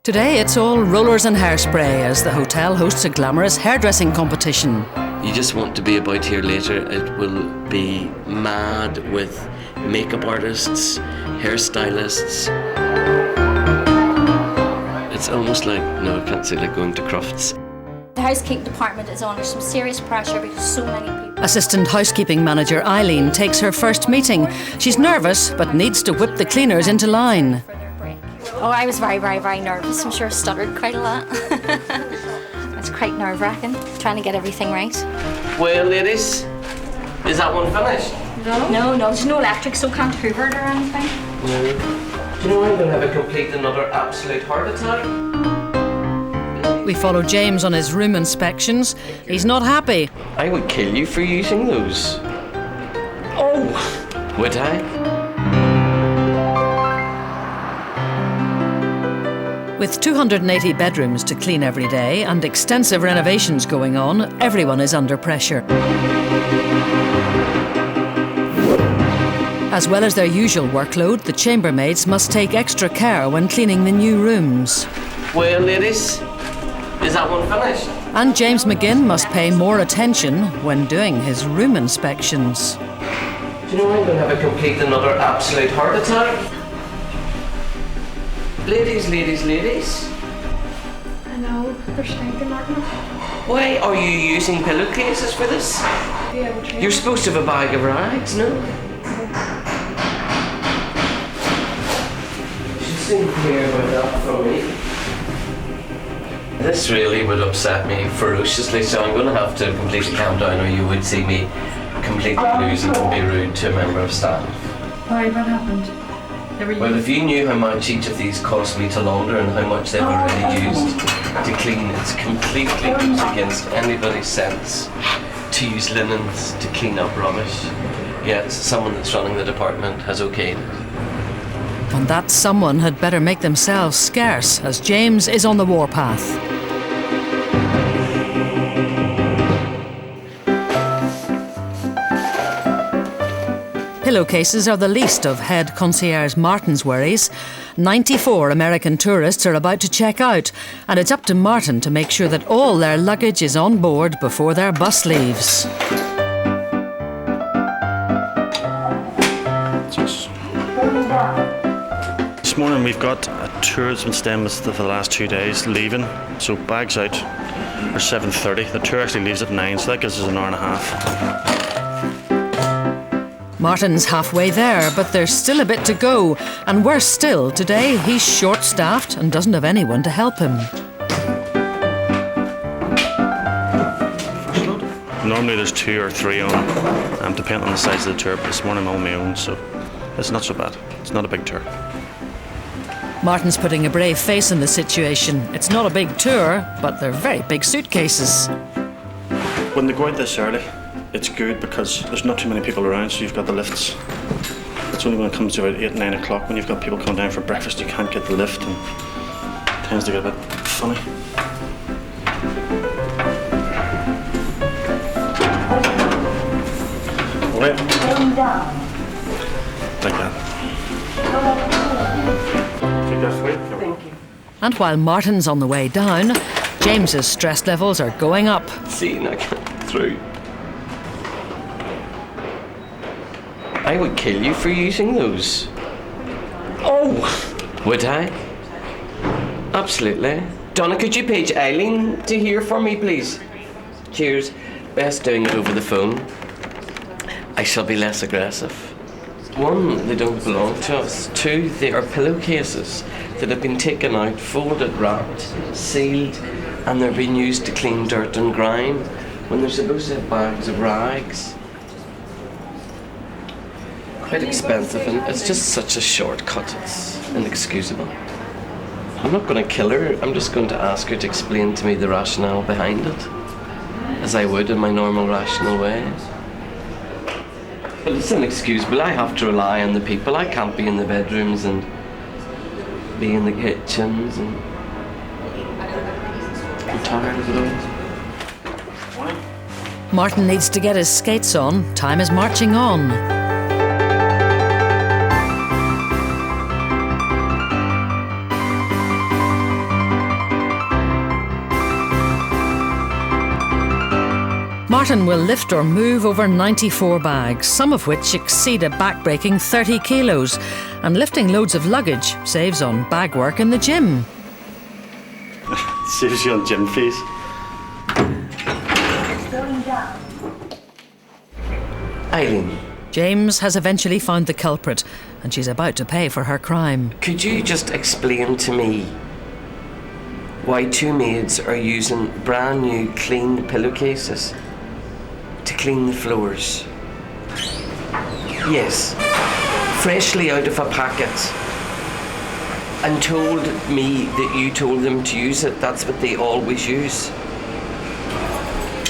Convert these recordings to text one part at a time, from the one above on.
Today it's all rollers and hairspray as the hotel hosts a glamorous hairdressing competition. You just want to be about here later. It will be mad with makeup artists, hairstylists. It's almost like, no, I can't say like going to Crufts. The housekeeping department is under some serious pressure because so many people... Assistant housekeeping manager Eileen takes her first meeting. She's nervous but needs to whip the cleaners into line. Oh, I was very, very, very nervous. I'm sure I stuttered quite a lot. It's quite nerve-wracking, trying to get everything right. Well, ladies, is that one finished? No, there's no electric, so can't hoover it or anything. No. Do you know I'm going to have a complete another absolute heart attack? We follow James on his room inspections. He's not happy. I would kill you for using those. Oh, would I? With 280 bedrooms to clean every day and extensive renovations going on, everyone is under pressure. As well as their usual workload, the chambermaids must take extra care when cleaning the new rooms. Well, ladies, is that one finished? And James McGinn must pay more attention when doing his room inspections. Do you know I'm going to have a complete another absolute heart attack? Ladies. I know, they're stinking, aren't they? Why are you using pillowcases for this? Yeah, we'll try. You're supposed to have a bag of rags, no? You should soon hear about that from me. This really would upset me ferociously, so I'm going to have to completely calm down or you would see me completely lose it and be rude to a member of staff. Why, what happened? Well, if you knew how much each of these cost me to launder and how much they've already used to clean, it's completely goes against anybody's sense to use linens to clean up rubbish. Yet someone that's running the department has okayed it. And that someone had better make themselves scarce, as James is on the warpath. Pillowcases are the least of head concierge Martin's worries. 94 American tourists are about to check out, and it's up to Martin to make sure that all their luggage is on board before their bus leaves. This morning we've got a tour that's been staying with us for the last 2 days, leaving. So bags out are 7:30. The tour actually leaves at 9, so that gives us an hour and a half. Martin's halfway there, but there's still a bit to go. And worse still, today he's short-staffed and doesn't have anyone to help him. Normally there's 2 or 3 on, depending on the size of the tour, but this morning I'm on my own, so it's not so bad. It's not a big tour. Martin's putting a brave face in the situation. It's not a big tour, but they're very big suitcases. When they go out this early, it's good because there's not too many people around, so you've got the lifts. It's only when it comes to about 8, 9 o'clock, when you've got people coming down for breakfast, you can't get the lift, and it tends to get a bit funny. Right. Like that. Thank you. And while Martin's on the way down, James's stress levels are going up. See, I can't get through. I would kill you for using those. Oh, would I? Absolutely. Donna, could you page Eileen to hear for me, please? Cheers. Best doing it over the phone. I shall be less aggressive. 1, they don't belong to us. 2, they are pillowcases that have been taken out, folded, wrapped, sealed, and they're being used to clean dirt and grime when they're supposed to have bags of rags. Quite expensive, and it's just such a shortcut. It's inexcusable. I'm not going to kill her. I'm just going to ask her to explain to me the rationale behind it, as I would in my normal rational way. But it's inexcusable. I have to rely on the people. I can't be in the bedrooms and be in the kitchens. And I'm tired of it all. Martin needs to get his skates on. Time is marching on. Martin will lift or move over 94 bags, some of which exceed a back-breaking 30 kilos. And lifting loads of luggage saves on bag work in the gym. Saves you on gym fees. Eileen, James has eventually found the culprit, and she's about to pay for her crime. could you just explain to me why two maids are using brand new clean pillowcases to clean the floors? Yes, freshly out of a packet, and told me that you told them to use it. That's what they always use.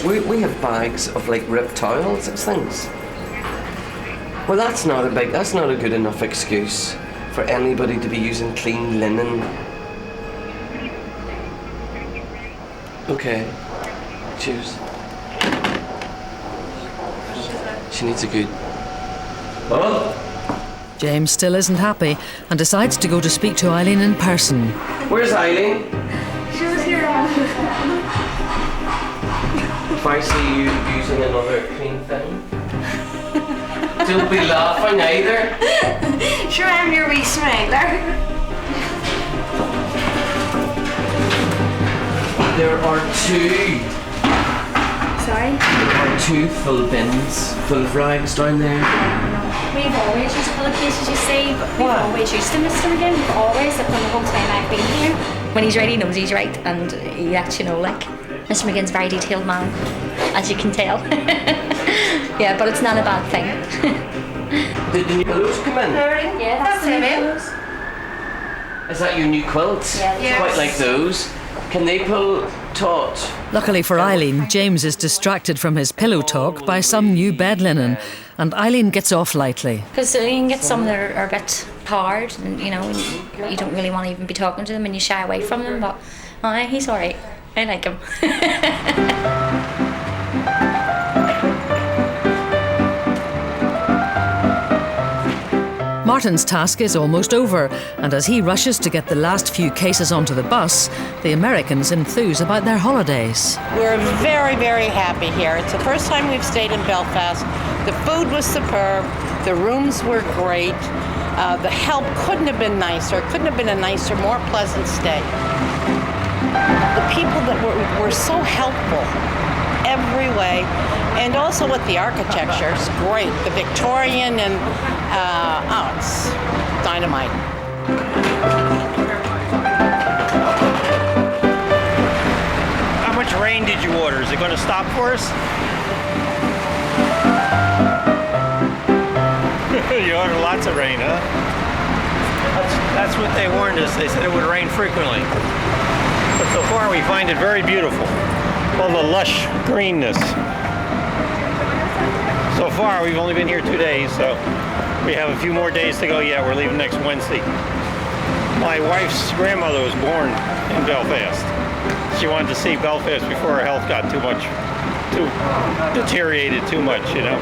We have bags of like ripped towels and things. Well, that's not a good enough excuse for anybody to be using clean linen. Okay, cheers. She needs a good. Oh, James still isn't happy and decides to go to speak to Eileen in person. where's Eileen? She was here. If I see you using another clean thing, don't be laughing either. Sure, I'm your wee smiler. There are two. Sorry? There are two full bins full of rags down there. We've always used pillowcases, you see, but we've always used them, Mr. McGinn. We've always, from the whole time I've been here. When he's right, he knows he's right, and he lets you know, like. Mr. McGinn's a very detailed man, as you can tell. Yeah, but it's not a bad thing. Did the new pillows come in? Yeah, that's it. Is that your new quilt? Yeah, It's quite like those. Can they pull taut? Luckily for Eileen, James is distracted from his pillow talk by some new bed linen, and Eileen gets off lightly. Because you can get some that are a bit hard, and you know, you don't really want to even be talking to them, and you shy away from them. But he's all right. I like him. Martin's task is almost over, and as he rushes to get the last few cases onto the bus, the Americans enthuse about their holidays. We're very, very happy here. It's the first time we've stayed in Belfast. The food was superb. The rooms were great. The help couldn't have been nicer. Couldn't have been a nicer, more pleasant stay. The people that were so helpful every way, and also with the architecture, it's great. The Victorian and it's dynamite. How much rain did you order? Is it going to stop for us? You ordered lots of rain, huh? That's what they warned us. They said it would rain frequently. But so far we find it very beautiful. All the lush greenness. So far we've only been here 2 days, so we have a few more days to go. Yeah, we're leaving next Wednesday. My wife's grandmother was born in Belfast. She wanted to see Belfast before her health got deteriorated too much, you know.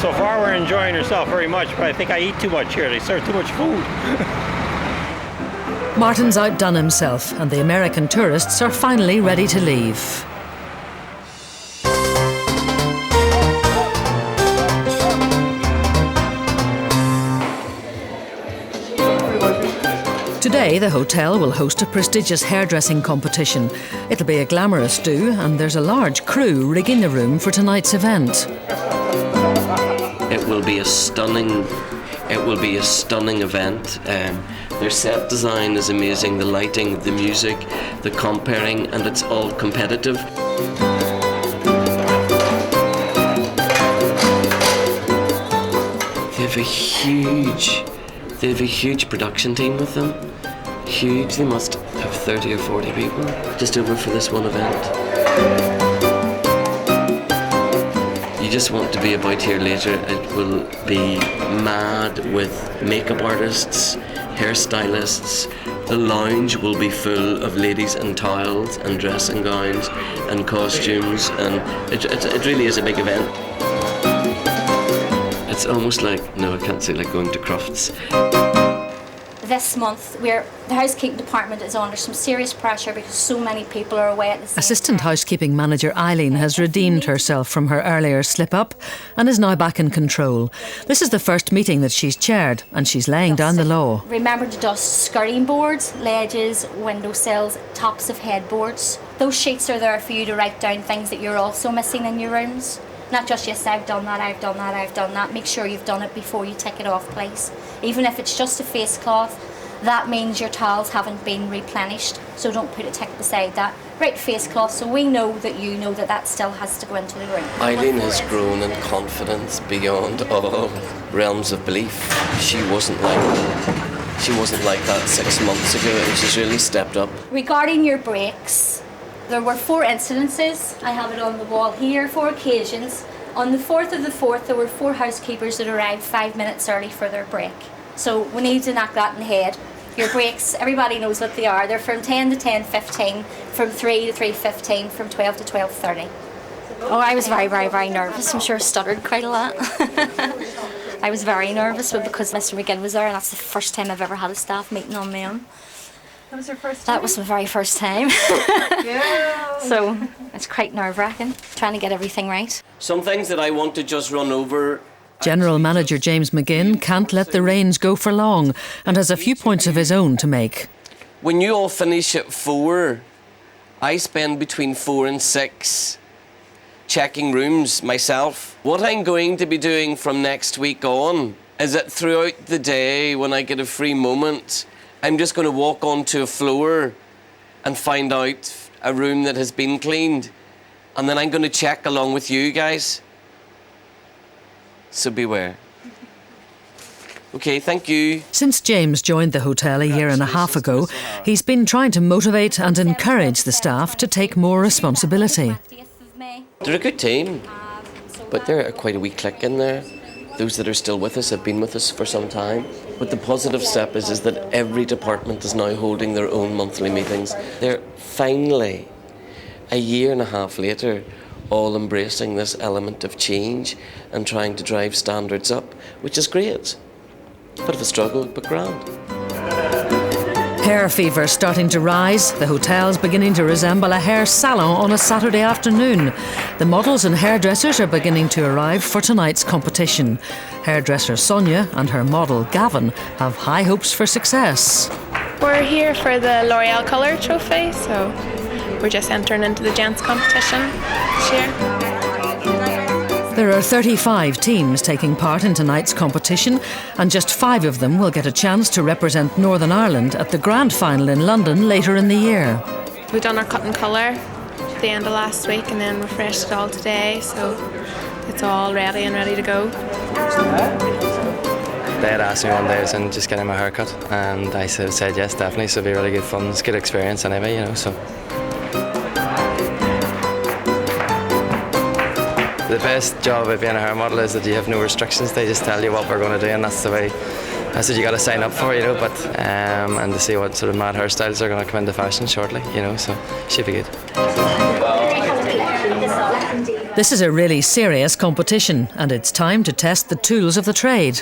So far we're enjoying ourselves very much, but I think I eat too much here. They serve too much food. Martin's outdone himself, and the American tourists are finally ready to leave. Today, the hotel will host a prestigious hairdressing competition. It'll be a glamorous do, and there's a large crew rigging the room for tonight's event. It will be a stunning event. Their set design is amazing, the lighting, the music, the comparing, and it's all competitive. They have a huge production team with them. Huge. They must have 30 or 40 people just over for this one event. You just want to be about here later. It will be mad with makeup artists, hairstylists. The lounge will be full of ladies in towels and dressing gowns and costumes, and it really is a big event. It's almost like, no, I can't say like going to Crufts. this month, the housekeeping department is under some serious pressure because so many people are away at the same Assistant time. housekeeping manager Eileen has redeemed herself from her earlier slip-up and is now back in control. This is the first meeting that she's chaired, and she's laying down the law. Remember to dust skirting boards, ledges, windowsills, tops of headboards. Those sheets are there for you to write down things that you're also missing in your rooms. Not just, yes, I've done that, I've done that, I've done that. Make sure you've done it before you take it off, please. Even if it's just a face cloth, that means your towels haven't been replenished, so don't put a tick beside that. Write face cloth so we know that you know that that still has to go into the room. Eileen has grown in confidence beyond all realms of belief. She wasn't like that 6 months ago, and she's really stepped up. Regarding your breaks, there were 4 incidences. I have it on the wall here, 4 occasions. On the 4th of the 4th, there were 4 housekeepers that arrived 5 minutes early for their break. So we need to knock that in the head. Your breaks, everybody knows what they are. They're from 10 to 10:15, from 3 to 3:15, from 12 to 12:30. Oh, I was very, very, very nervous. I'm sure I stuttered quite a lot. I was very nervous because Mr. McGinn was there, and that's the first time I've ever had a staff meeting on my own. That was your first time? That was my very first time. So it's quite nerve-wracking, trying to get everything right. Some things that I want to just run over. General Manager James McGinn can't let the reins go for long and has a few points of his own to make. When you all finish at 4, I spend between 4 and 6 checking rooms myself. What I'm going to be doing from next week on is that throughout the day, when I get a free moment, I'm just going to walk onto a floor and find out a room that has been cleaned. And then I'm going to check along with you guys. So beware. Okay, thank you. Since James joined the hotel a year and a half ago, he's been trying to motivate and encourage the staff to take more responsibility. They're a good team, but they're quite a wee clique in there. Those that are still with us have been with us for some time. But the positive step is that every department is now holding their own monthly meetings. They're finally, a year and a half later, all embracing this element of change and trying to drive standards up, which is great. Bit of a struggle, but grand. Hair fever starting to rise. The hotel's beginning to resemble a hair salon on a Saturday afternoon. The models and hairdressers are beginning to arrive for tonight's competition. Hairdresser Sonia and her model Gavin have high hopes for success. We're here for the L'Oreal Colour Trophy, so we're just entering into the gents competition this year. There are 35 teams taking part in tonight's competition, and just 5 of them will get a chance to represent Northern Ireland at the grand final in London later in the year. We've done our cut and colour at the end of last week and then refreshed it all today, so it's all ready to go. They had asked me one day, I was in just getting my hair cut, and I said yes, definitely, so it'll be really good fun. It's a good experience anyway, you know, so. The best job about being a hair model is that you have no restrictions. They just tell you what we're going to do, and that's what you got to sign up for, you know. But and to see what sort of mad hairstyles are going to come into fashion shortly, you know. So should be good. This is a really serious competition, and it's time to test the tools of the trade.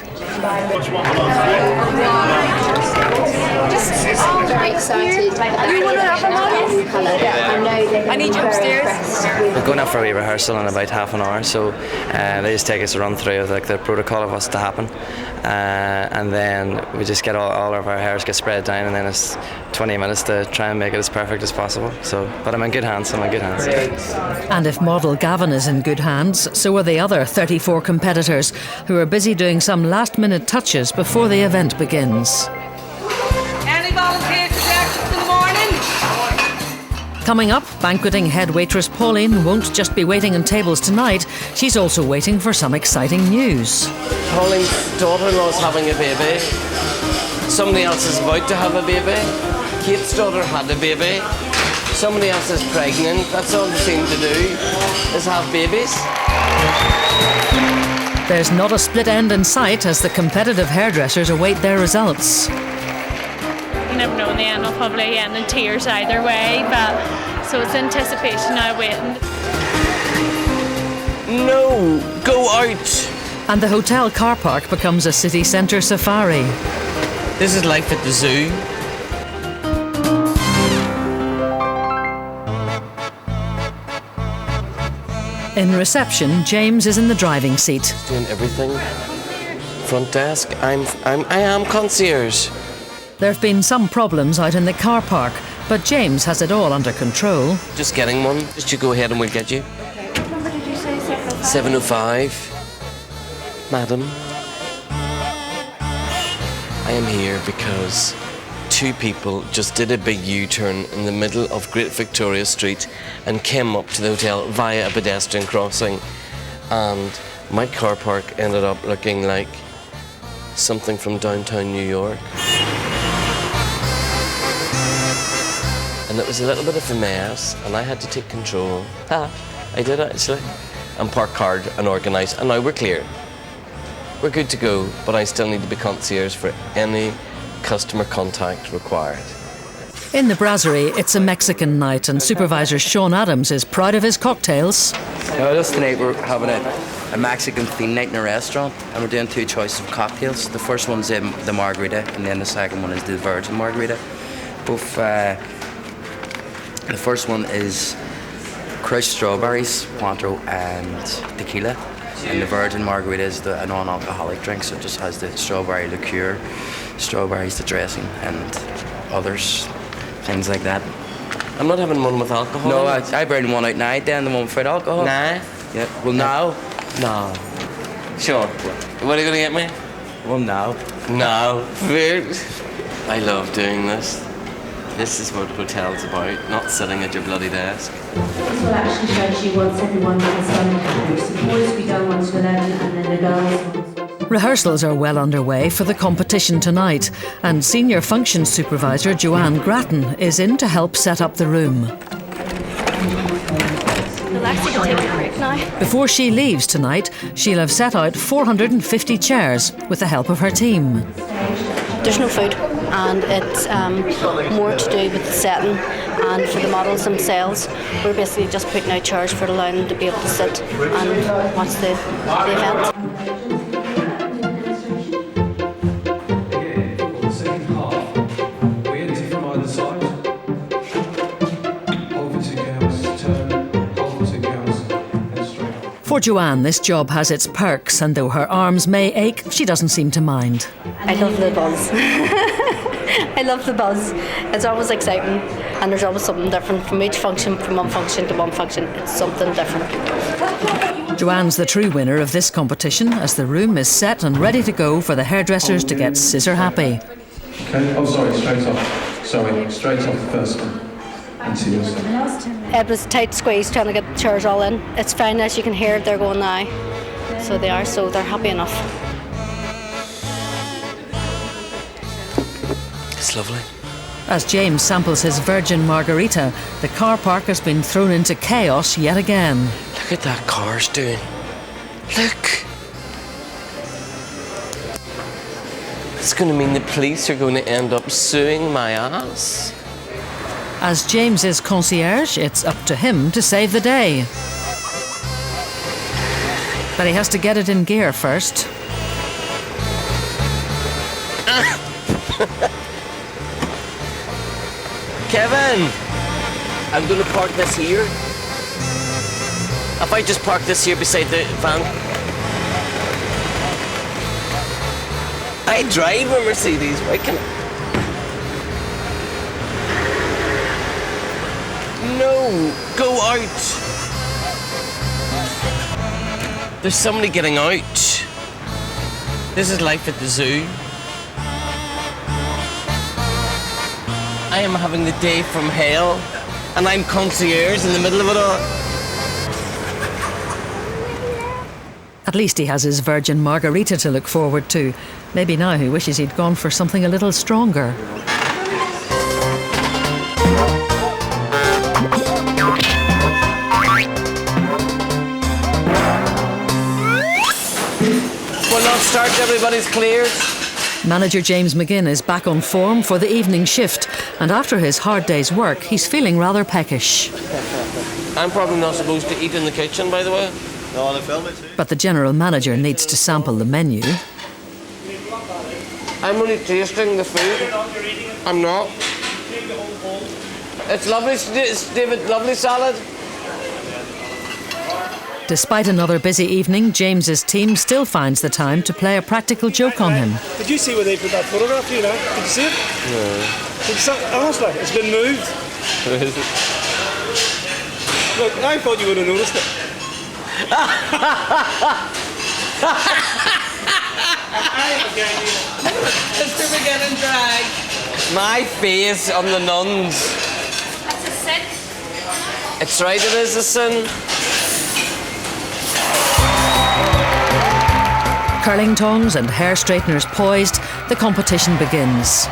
I need you upstairs. We're going out for a wee rehearsal in about half an hour, so they just take us a run through of like the protocol of what's to happen, and then we just get all of our hairs get spread down, and then it's 20 minutes to try and make it as perfect as possible. So, but I'm in good hands. And if model Gavin is in good hands, so are the other 34 competitors who are busy doing some last-minute touches before the event begins. Any volunteers for breakfast in the morning? Coming up, banqueting head waitress Pauline won't just be waiting on tables tonight, she's also waiting for some exciting news. Pauline's daughter-in-law's having a baby. Somebody else is about to have a baby. Kate's daughter had a baby. Somebody else is pregnant. That's all they seem to do, is have babies. There's not a split end in sight as the competitive hairdressers await their results. You never know in the end, I'll probably end in tears either way, but so it's anticipation now waiting. No, go out. And the hotel car park becomes a city centre safari. This is life at the zoo. In reception, James is in the driving seat. Doing everything. Front desk. I am concierge. There have been some problems out in the car park, but James has it all under control. Just getting one. Just you go ahead and we'll get you. What number did you say? 705. Madam. I am here because two people just did a big U-turn in the middle of Great Victoria Street and came up to the hotel via a pedestrian crossing, and my car park ended up looking like something from downtown New York. And it was a little bit of a mess, and I had to take control. I did actually. And park hard and organise, and now we're clear. We're good to go, but I still need to be concierge for any customer contact required. In the brasserie, it's a Mexican night, and Supervisor Sean Adams is proud of his cocktails. Just tonight we're having a Mexican theme night in a restaurant, and we're doing two choices of cocktails. The first one's the margarita, and then the second one is the virgin margarita. Both. The first one is crushed strawberries, Cointreau, and tequila. And the virgin margarita is a non-alcoholic drink, so it just has the strawberry liqueur, strawberries, the dressing, and others, things like that. I'm not having one with alcohol. No, I bring one out now, then the one without alcohol. Nah. Yeah. Well, now. No. Sean, what are you going to get me? Well, now. No. Weird. I love doing this. This is what hotel's about, not sitting at your bloody desk. Well, actually, said she wants everyone to stand together. So the boys we don't want to 11, and then the girls. Rehearsals are well underway for the competition tonight, and Senior Functions Supervisor Joanne Grattan is in to help set up the room. Alexi can take a break now. Before she leaves tonight, she'll have set out 450 chairs with the help of her team. There's no food, and it's more to do with the setting and for the models themselves. We're basically just putting out chairs for allowing them to be able to sit and watch the event. For Joanne, this job has its perks, and though her arms may ache, she doesn't seem to mind. I love the buzz. I love the buzz. It's always exciting, and there's always something different from each function, from one function to one function. It's something different. Joanne's the true winner of this competition, as the room is set and ready to go for the hairdressers to get scissor happy. Okay. Oh, sorry, straight off. Sorry, straight off the first one. It was a tight squeeze trying to get the chairs all in. It's fine, as you can hear, they're going now. So they're happy enough. It's lovely. As James samples his virgin margarita, the car park has been thrown into chaos yet again. Look at that car's doing. Look. It's going to mean the police are going to end up suing my ass. As James is concierge, it's up to him to save the day. But he has to get it in gear first. Kevin! I'm going to park this here. If I just park this here beside the van. I drive a Mercedes, why can't I? No, go out. There's somebody getting out. This is life at the zoo. I am having the day from hell, and I'm concierge in the middle of it all. At least he has his virgin margarita to look forward to. Maybe now he wishes he'd gone for something a little stronger. Start, everybody's cleared. Manager James McGinn is back on form for the evening shift, and after his hard day's work, he's feeling rather peckish. I'm probably not supposed to eat in the kitchen, by the way. But the general manager needs to sample the menu. I'm only tasting the food. I'm not. It's lovely, David, lovely salad. Despite another busy evening, James's team still finds the time to play a practical joke on him. Did you see where they put that photograph, you know? Did you see it? No. Did you see, honestly, it's been moved. Look, I thought you would have noticed it. Mr. McGinn and drag. My face on the nuns. That's a sin. It's right, it is a sin. Curling tongs and hair straighteners poised, the competition begins.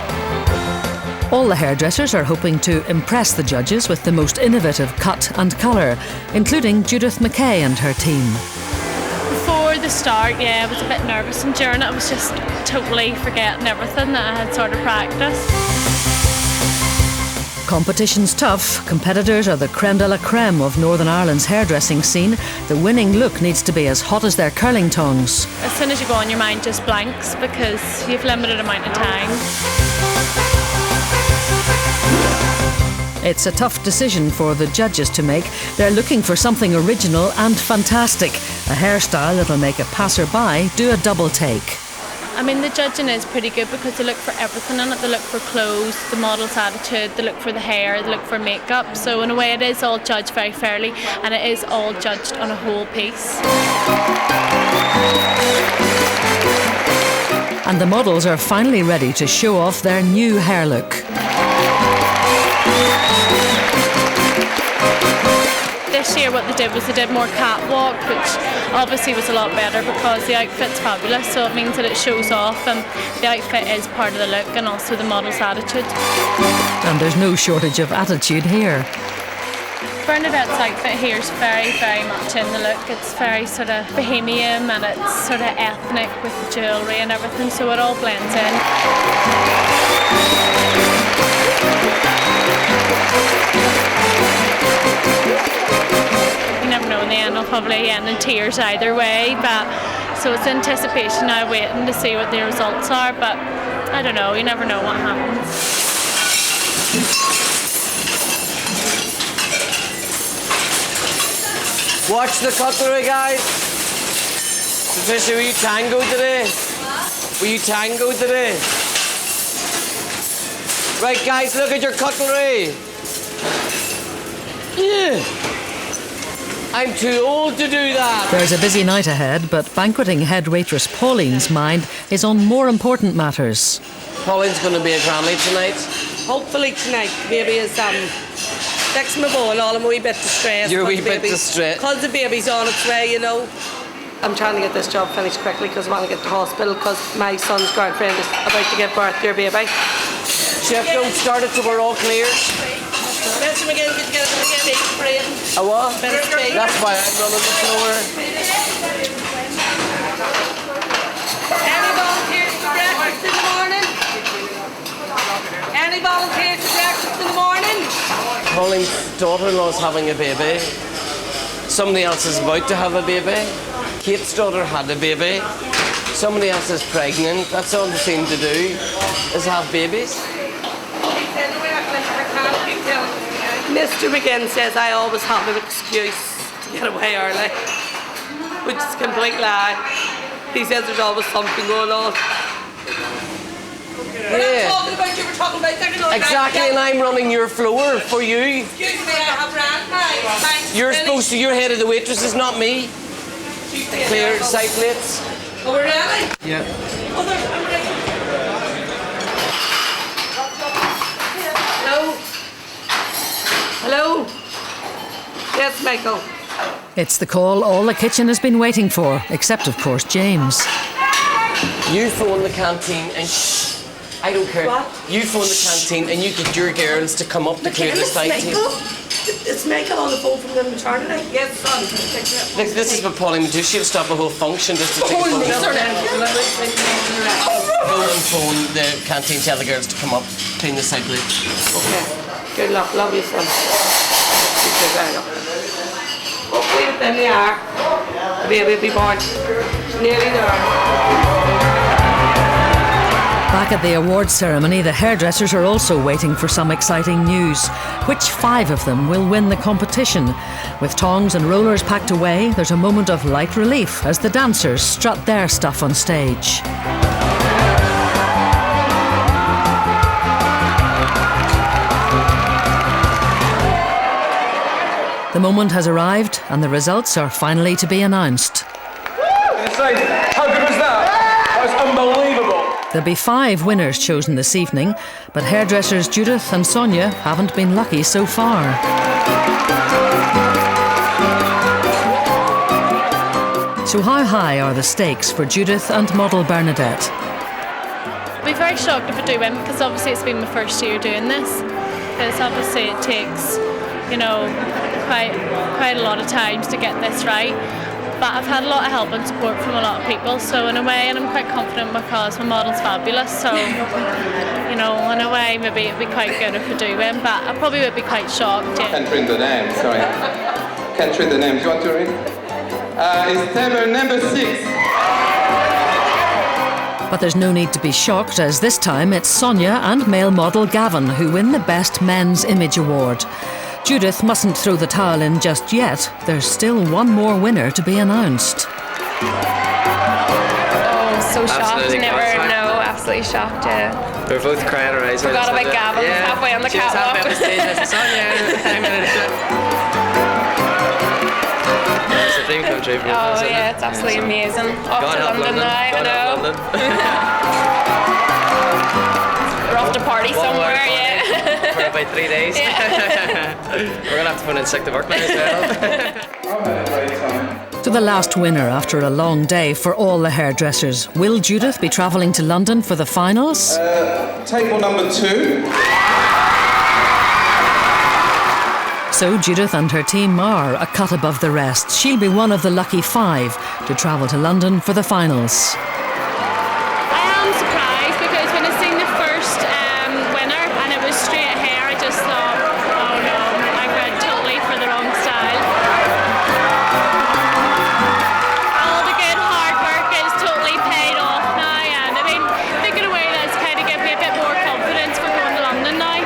All the hairdressers are hoping to impress the judges with the most innovative cut and colour, including Judith McKay and her team. Before the start, I was a bit nervous, and during it I was just totally forgetting everything that I had sort of practiced. Competition's tough. Competitors are the creme de la creme of Northern Ireland's hairdressing scene. The winning look needs to be as hot as their curling tongs. As soon as you go on, your mind just blanks because you have limited amount of time. It's a tough decision for the judges to make. They're looking for something original and fantastic. A hairstyle that'll make a passer-by do a double take. I mean, the judging is pretty good because they look for everything in it. They look for clothes, the model's attitude, they look for the hair, they look for makeup. So in a way it is all judged very fairly, and it is all judged on a whole piece. And the models are finally ready to show off their new hair look. This year what they did was they did more catwalk, which obviously was a lot better because the outfit's fabulous, so it means that it shows off and the outfit is part of the look and also the model's attitude. And there's no shortage of attitude here. Bernadette's outfit here is very, very much in the look. It's very sort of bohemian and it's sort of ethnic with the jewellery and everything, so it all blends in. You never know, in the end I'll probably end in tears either way, but so it's anticipation now, waiting to see what the results are, but I don't know, you never know what happens. Watch the cutlery, guys. Patricia, will you tango today? Will you tango today? Right, guys, look at your cutlery. Yeah. I'm too old to do that. There's a busy night ahead, but banqueting head waitress Pauline's mind is on more important matters. Pauline's going to be a granny tonight. Hopefully tonight, baby is fixing my bowl, all I'm a wee bit distressed. You're a wee bit distressed. Because the baby's on its way, you know. I'm trying to get this job finished quickly because I want to get to the hospital because my son's girlfriend is about to give birth to your baby. Chef, don't start it till we're all clear. Mr. McGinn, could you get a bit of steak for you? A what? Bit of steak. That's why I'm running the floor. Any volunteers for breakfast in the morning? Any volunteers for breakfast in the morning? Pauline's daughter-in-law is having a baby. Somebody else is about to have a baby. Kate's daughter had a baby. Somebody else is pregnant. That's all they seem to do, is have babies. Mr. McGinn says I always have an excuse to get away early, which is a complete lie. He says there's always something going on. We're not talking about you, we're talking about technical. Exactly, and I'm running your floor for you. Excuse me, I have ran now. You're supposed to, you're head of the waitresses, not me. Clear side plates. Oh, we're ready? Yeah. Oh, there's Hello? Hello? Yes, Michael. It's the call all the kitchen has been waiting for, except of course James. You phone the canteen and shh, I don't care. What? You phone the canteen and you get your girls to come up to clear the side table. It's Michael on the phone from the maternity. Yes, son. This is what Pauline would do. She'll stop a whole function just to take a phone. Go and phone the canteen, tell the girls to come up, clean the side plate. Okay. Good luck. Love you, son. Hopefully within the hour, the baby will be born. She's nearly there. Back at the awards ceremony, the hairdressers are also waiting for some exciting news. Which 5 of them will win the competition? With tongs and rollers packed away, there's a moment of light relief as the dancers strut their stuff on stage. The moment has arrived and the results are finally to be announced. How good was that? That was unbelievable. There'll be 5 winners chosen this evening, but hairdressers Judith and Sonia haven't been lucky so far. So how high are the stakes for Judith and model Bernadette? I'll be very shocked if I do win, because obviously it's been my first year doing this. Because obviously it takes, quite a lot of times to get this right. But I've had a lot of help and support from a lot of people, so in a way, and I'm quite confident because my model's fabulous, so, in a way, maybe it'd be quite good if I do win, but I probably would be quite shocked. Yeah. Can't read the name, sorry. Can't read the name. Do you want to read? It's table number 6. But there's no need to be shocked, as this time it's Sonia and male model Gavin who win the Best Men's Image Award. Judith mustn't throw the towel in just yet. There's still one more winner to be announced. Oh, so shocked. Absolutely shocked, yeah. We're both crying our eyes out. Forgot about Gavin, halfway on the catwalk. Halfway on the stage, I said, Sonia, it's a dream come true for us. Oh yeah, it's absolutely amazing. Off to London now, I know. We're off to party somewhere, yeah. For about 3 days. Yeah. We're going to have to phone in sick to work now as well. To the last winner after a long day for all the hairdressers. Will Judith be travelling to London for the finals? Table number 2. So Judith and her team are a cut above the rest. She'll be one of the lucky 5 to travel to London for the finals. I am surprised because when I seen the first winner and it was straight hair, I just thought, oh no, I went totally for the wrong style. All the good hard work is totally paid off now, and I mean, thinking away, that's kind of given me a bit more confidence for going to London now.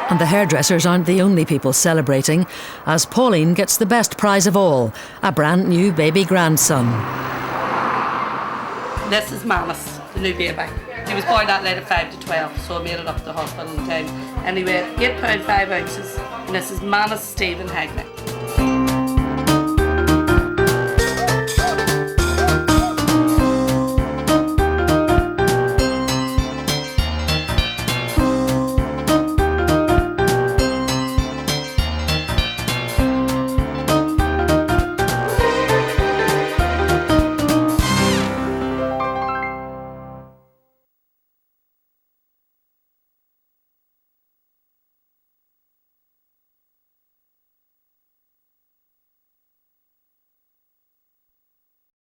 And the hairdressers aren't the only people celebrating, as Pauline gets the best prize of all, a brand new baby grandson. This is Manus, the new baby. He was born that late at 5 to 12, so I made it up to the hospital in time. And he weighed £8 5 ounces, and this is Manus Stephen Hagney.